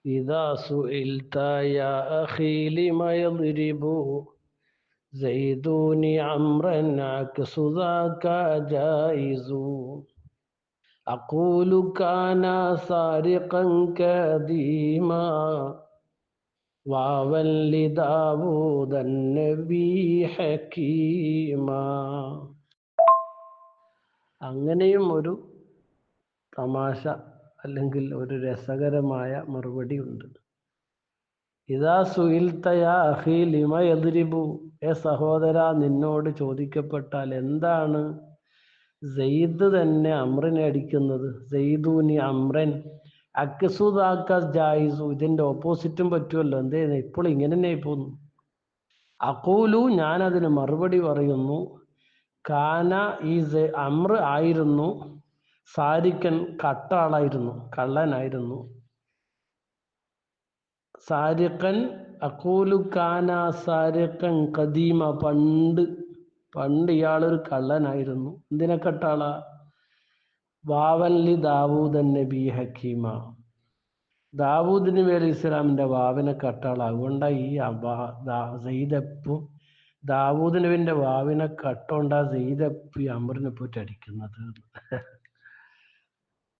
إذا سئلت يا أخي لم يضرب زيدون عمرا عكس ذاك جائز أقول كان سارقا كديما واوا لداود النبي حكيما. അങ്ങനെയും ഒരു തമാശ അല്ലെങ്കിൽ ഒരു രസകരമായ മറുപടി ഉണ്ട്. ഇദാ സുഇൽത യാ അഖി ലിമ യദ്രിബു, ഏ സഹോദര നിന്നോട് ചോദിക്കപ്പെട്ടാൽ എന്താണ് സെയ്ദ് തന്നെ അമ്രനെ അടിക്കുന്നത്? സെയ്ദൂനി അമ്രൻ അക്സുദാക്ക ജായിസു, ഇതിന്റെ ഓപ്പോസിറ്റും പറ്റുമല്ലോ. എന്തേ ഇപ്പോൾ ഇങ്ങനെ തന്നെ പോന്നു. അഖൂലു, ഞാനതിന് മറുപടി പറയുന്നു, കാന ഈ അമ്ര ആയിരുന്നു, സാരിക്കൻ കട്ടാളായിരുന്നു, കള്ളനായിരുന്നു. സാരിഖൻ അഖൂലു കാന സാരിഖൻ ഖദീമ, പണ്ട് ഇയാളൊരു കള്ളനായിരുന്നു. എന്തിനെ കട്ടാളാ? വാവൻലി ദാവൂദൻ നബി ഹക്കീമ, ദാവൂദ് നബി അലൈഹി ഇസ്ലാമിന്റെ വാവിനെ കട്ടാളാ. അതുകൊണ്ടാ ഈ സെയ്ദപ്പും ദാവൂദ് നബിന്റെ വാവിനെ കട്ടോണ്ടാ സെയ്ദപ്പി അമറിനെ പോയിട്ട് അടിക്കുന്നത്.